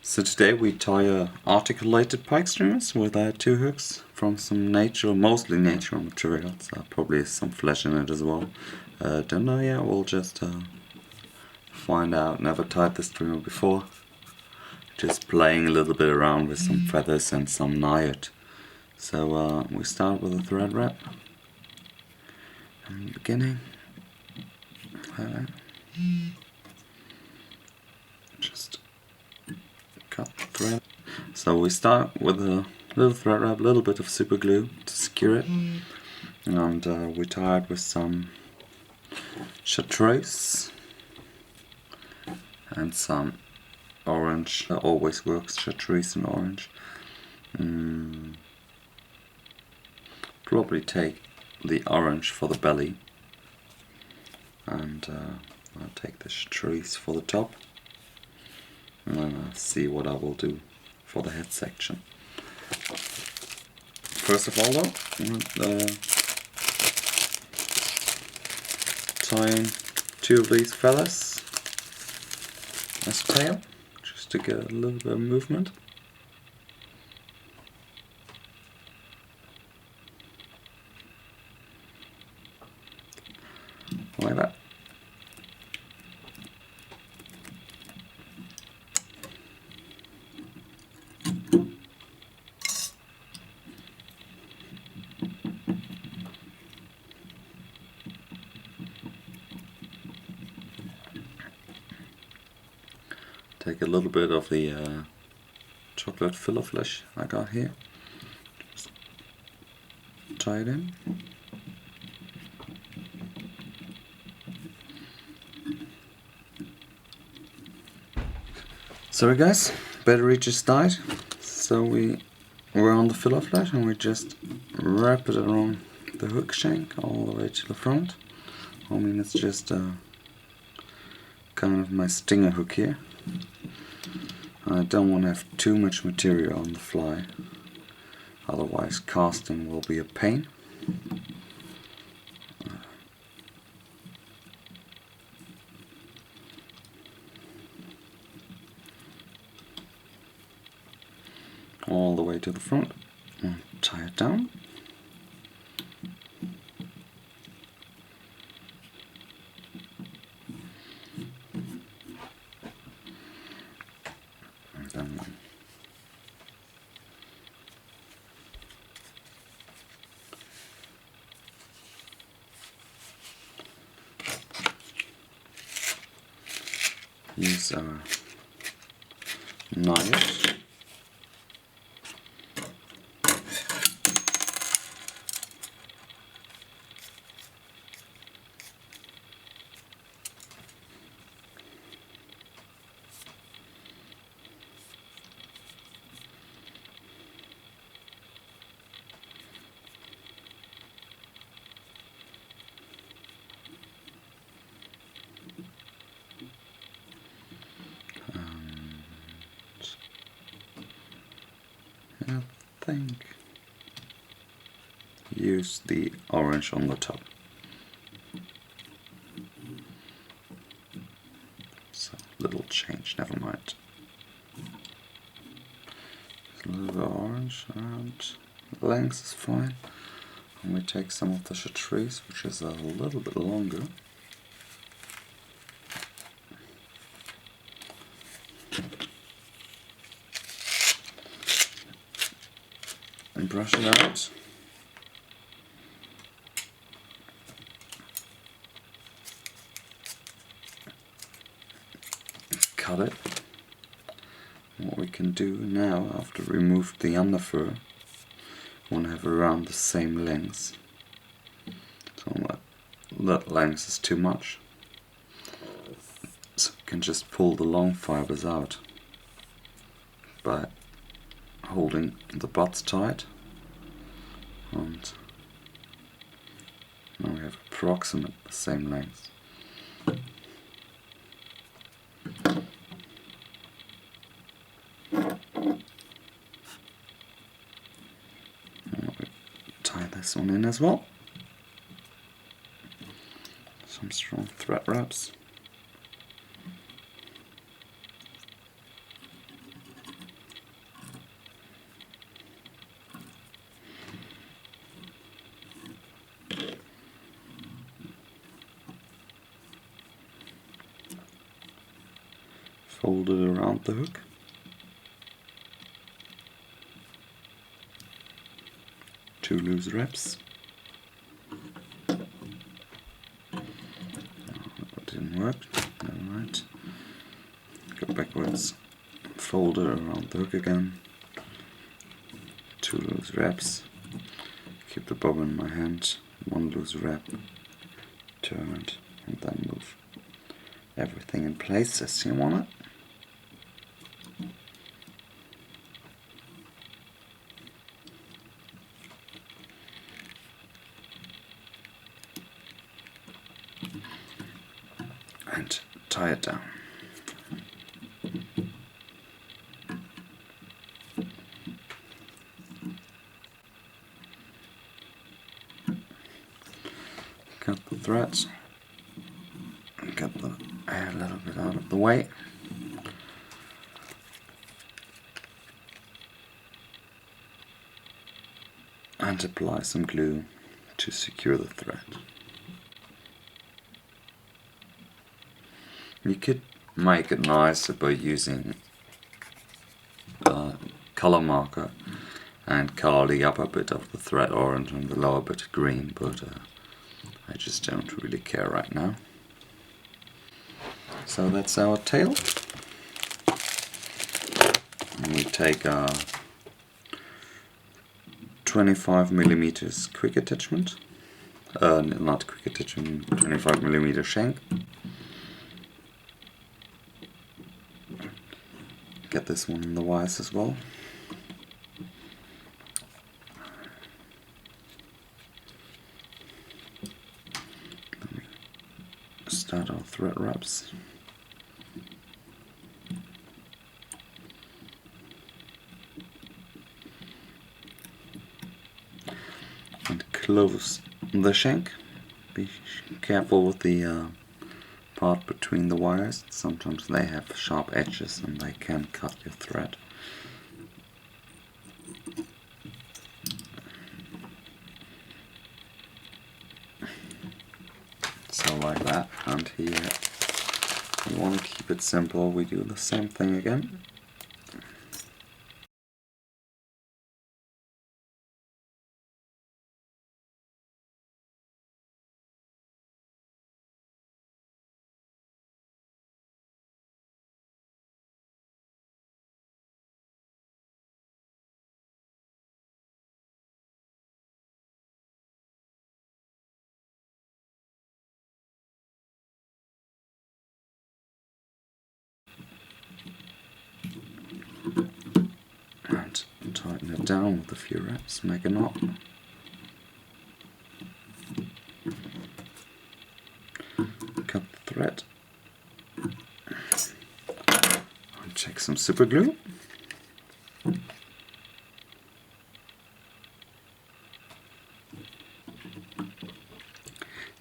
So today we tie articulated pike streamers with 2 hooks from some mostly natural materials. Probably some flesh in it as well. Don't know yet, we'll just find out. Never tied the streamer before. Just playing a little bit around with some feathers and some Nayat. So we start with a thread wrap. In the beginning. Just cut the thread. So we start with a little thread wrap, a little bit of super glue to secure it, and we tie it with some chartreuse and some orange. Always works, chartreuse and orange. Probably take the orange for the belly, and I'll take the chartreuse for the top, and then I'll see what I will do for the head section. First of all though, tying 2 of these feathers as tail, just to get a little bit of movement. Like that. Take a little bit of the chocolate filler flesh I got here. Just tie it in. Sorry guys, battery just died. So we're on the filler flesh and we just wrap it around the hook shank all the way to the front. I mean, it's just kind of my stinger hook here. I don't want to have too much material on the fly, otherwise casting will be a pain. All the way to the front and tie it down. And then use our knife. I think use the orange on the top. So little change, never mind. Just a little bit of orange and the length is fine. And we take some of the chartreuse, which is a little bit longer. And brush it out. Cut it. And what we can do now, after we removed the underfur, we want to have around the same length. So that length is too much. So we can just pull the long fibers out by holding the butts tight, and now we have approximately the same length. And we tie this one in as well. Some strong thread wraps. fold it around the hook. Two loose wraps. That didn't work. Alright. Go backwards. Fold it around the hook again. Two loose wraps. Keep the bobbin in my hand. One loose wrap. Turn it and then move everything in place as you want it. And tie it down. Cut the threads. Get the hair a little bit out of the way. And apply some glue to secure the thread. You could make it nicer by using a color marker and color the upper bit of the thread orange and the lower bit green, but I just don't really care right now. So that's our tail. And we take our 25mm quick attachment, not quick attachment, 25mm shank. Get this one in the wires as well. Then we start our thread wraps. And close the shank. Be careful with the part between the wires. Sometimes they have sharp edges and they can cut your thread. So like that, and here we want to keep it simple, we do the same thing again. And tighten it down with a few wraps, make a knot. Cut the thread. And take some super glue.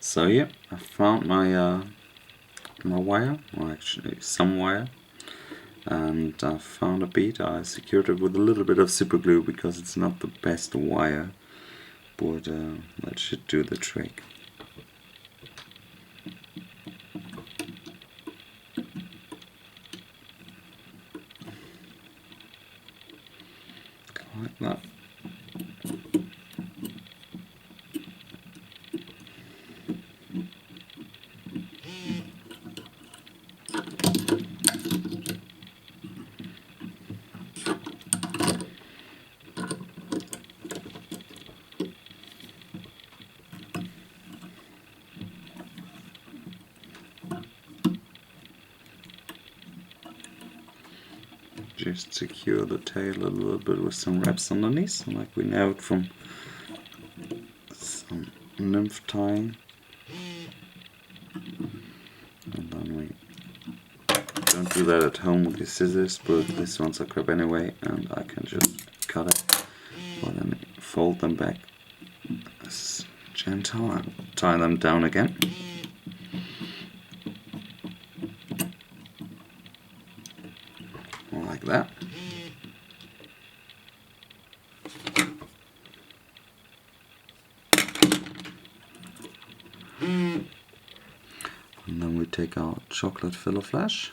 So yeah, I found my my wire, or actually some wire, and I found a bead. I secured it with a little bit of super glue because it's not the best wire, but that should do the trick. Like that. Just secure the tail a little bit with some wraps underneath, like we know it from some nymph tying. And then we don't do that at home with your scissors, but this one's a crap anyway, and I can just cut it, but then fold them back as gentle and tie them down again. Like that. And then we take our chocolate filler flash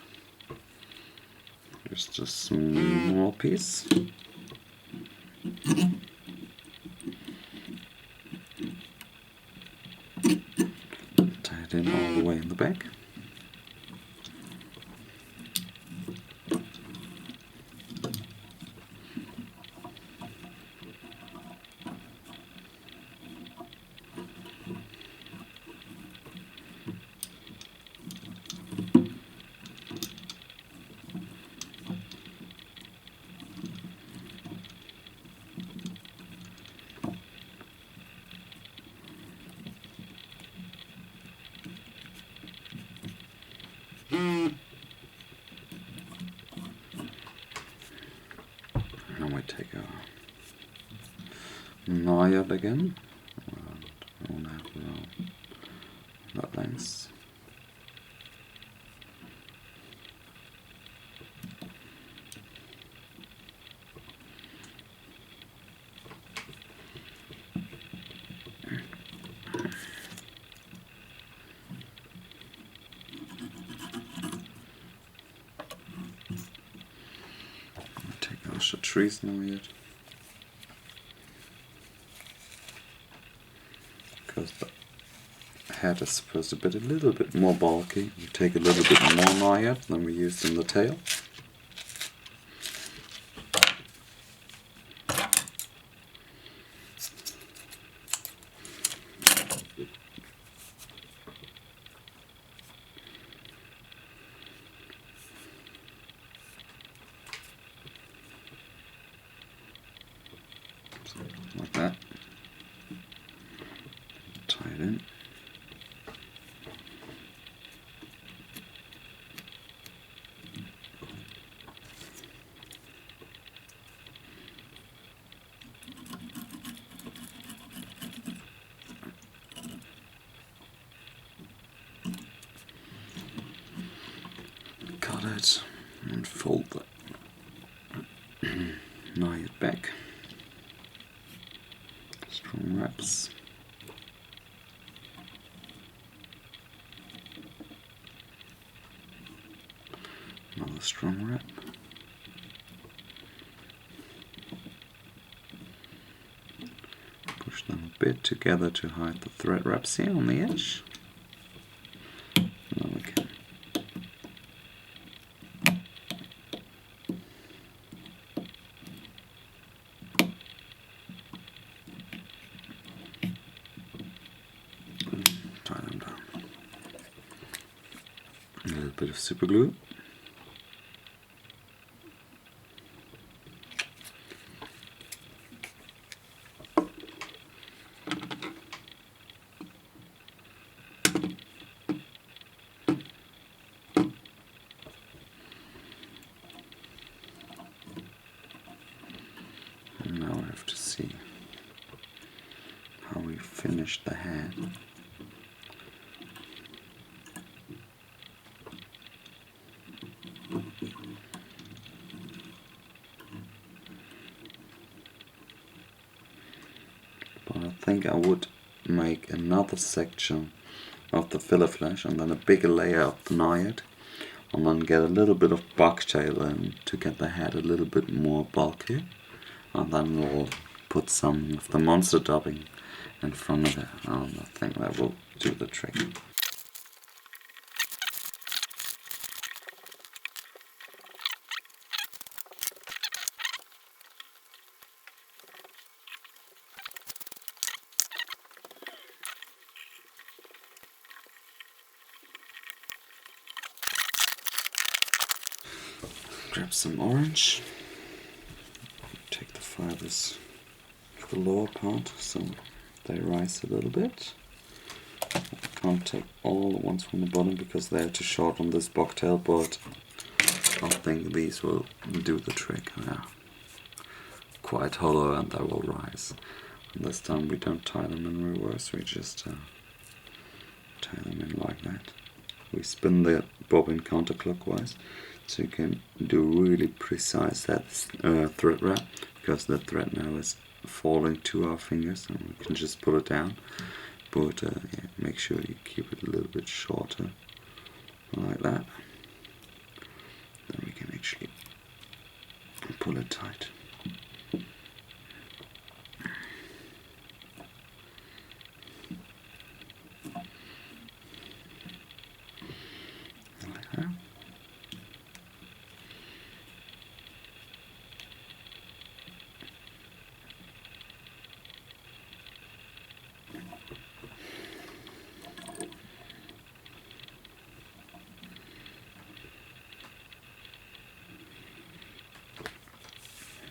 Just a small piece. Tie it in all the way in the back. And we take our Nayat again, and we'll have that length. Trees now yet, because the head is supposed to be a little bit more bulky. We take a little bit more Nayat than we used in the tail. Like that. Tie it in. Cut it and fold that Nayat back. Strong wraps. Another strong wrap. Push them a bit together to hide the thread wraps here on the edge. Now we can tie them down. A little bit of super glue. And now we have to see how we finish the head. But I think I would make another section of the filler flesh and then a bigger layer of the Nayat, and then get a little bit of Bucktail in to get the head a little bit more bulky, and then we'll put some of the monster dubbing in front of it, and I think that will do the trick. Grab some orange, take the fibers of the lower part so they rise a little bit. I can't take all the ones from the bottom because they are too short on this Bucktail, but I think these will do the trick. Yeah. Quite hollow and they will rise. And this time we don't tie them in reverse, we just tie them in like that. We spin the bobbin counterclockwise, so you can do really precise that thread wrap, because the thread now is falling to our fingers and we can just pull it down. But yeah, make sure you keep it a little bit shorter, like that. Then we can actually pull it tight. Like that.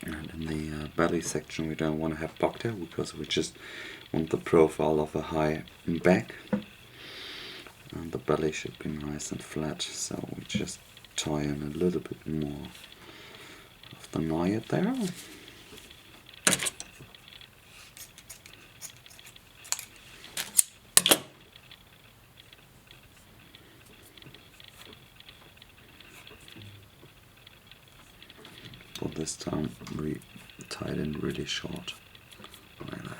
And in the belly section we don't want to have Bucktail because we just want the profile of a high back. And the belly should be nice and flat, so we just tie in a little bit more of the Nayat there. But this time we tied in really short, like that.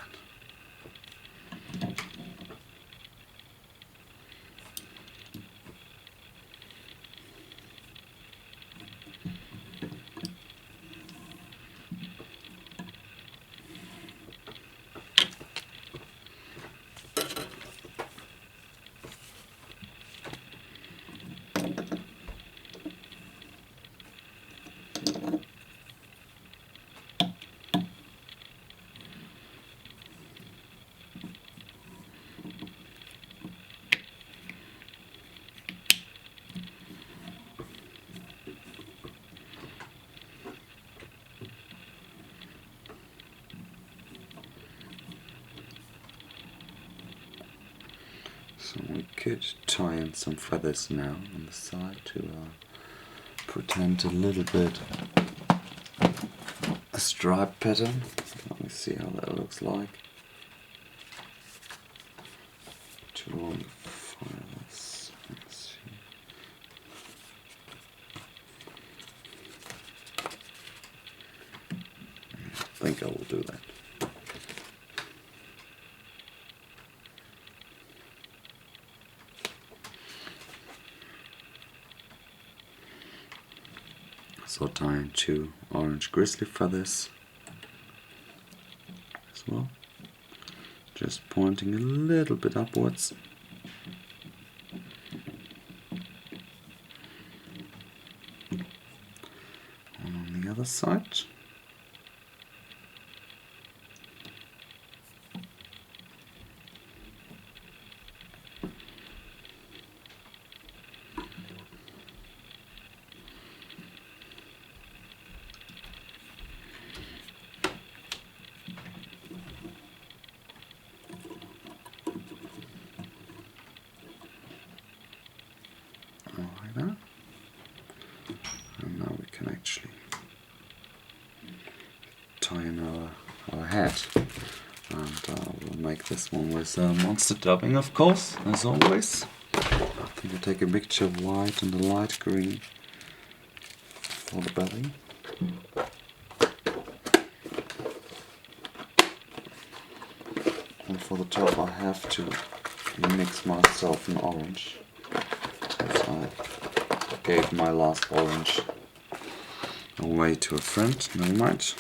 So we could tie in some feathers now on the side to pretend a little bit a stripe pattern. Let me see how that looks like. Too long feathers. Let's see. I think I will do that. So tying 2 orange grizzly feathers as well, just pointing a little bit upwards. And on the other side. Like that. And now we can actually tie in our hat. And we'll make this one with monster dubbing, of course, as always. I think I'll take a mixture of white and a light green for the belly. And for the top I have to mix myself an orange. I gave my last orange away to a friend, never mind.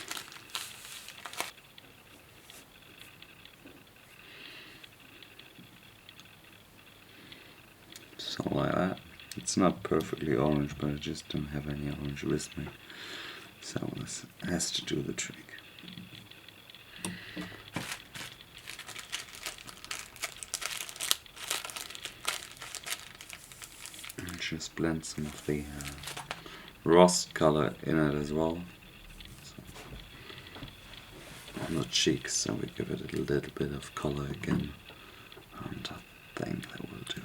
So like that. It's not perfectly orange, but I just don't have any orange with me. So this has to do the trick. And just blend some of the rust color in it as well. So on the cheeks, so we give it a little bit of color again. And I think that will do.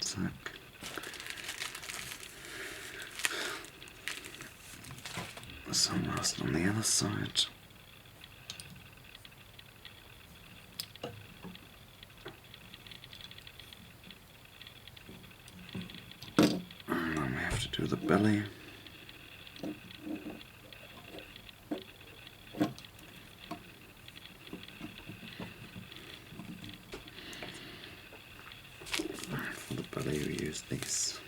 Zack. Some rust on the other side. And then we have to do the belly. For the belly we use these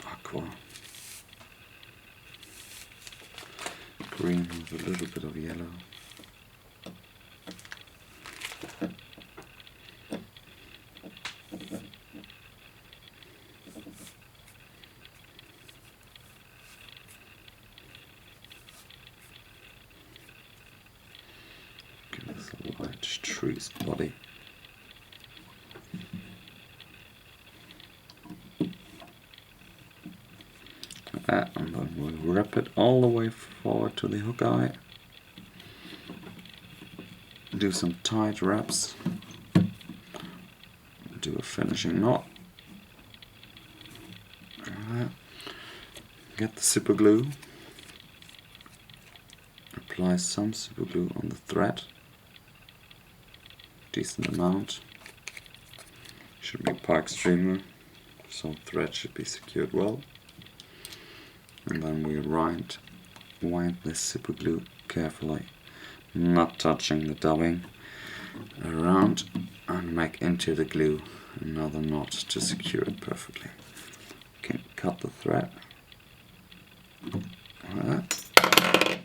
aqua green with a little bit of yellow. Give this a light tree's body. And then we'll wrap it all the way forward to the hook eye. Do some tight wraps. Do a finishing knot. Get the super glue. Apply some super glue on the thread. Decent amount. Should be Bigstreamer, so thread should be secured well. And then we wind this super glue carefully, not touching the dubbing, around, and make into the glue another knot to secure it perfectly. You can cut the thread like that.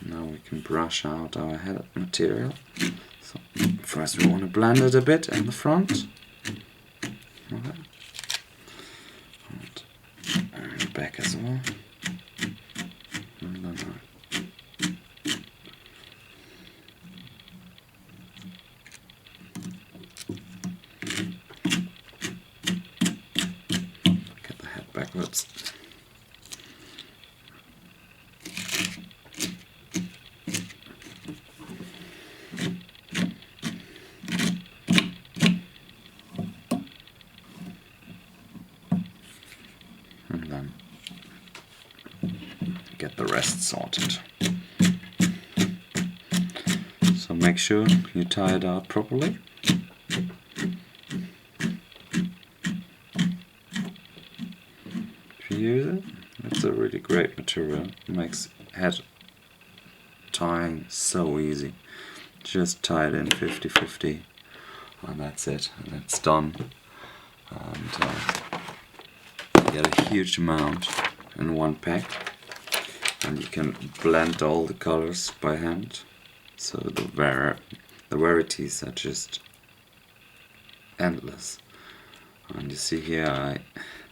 Now we can brush out our head material. So first we want to blend it a bit in the front. Like that. And the back as well. And then get the head backwards. And then get the rest sorted. So make sure you tie it out properly. If you use it, it's a really great material. It makes head tying so easy. Just tie it in 50-50 and that's it, and it's done. And you get a huge amount in one pack, and you can blend all the colors by hand, so the varieties are just endless. And you see here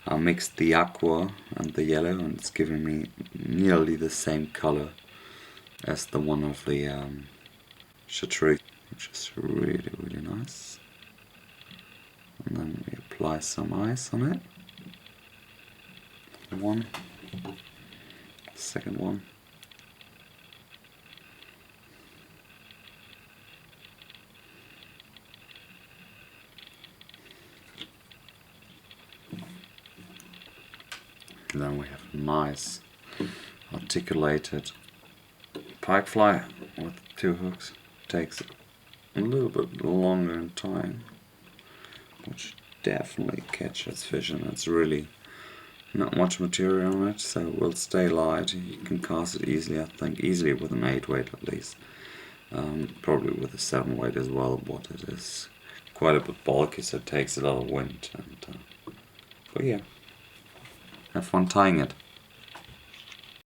I mixed the aqua and the yellow, and it's giving me nearly the same color as the one of the chartreuse, which is really nice. And then we apply some ice on it. One, second one. And then we have a nice articulated pike fly with 2 hooks. Takes a little bit longer in tying, which definitely catches fish, and it's really not much material on it, so it will stay light. You can cast it easily, I think, easily with an 8 weight at least. Probably with a 7 weight as well, but it is quite a bit bulky, so it takes a lot of wind. And, but yeah, have fun tying it.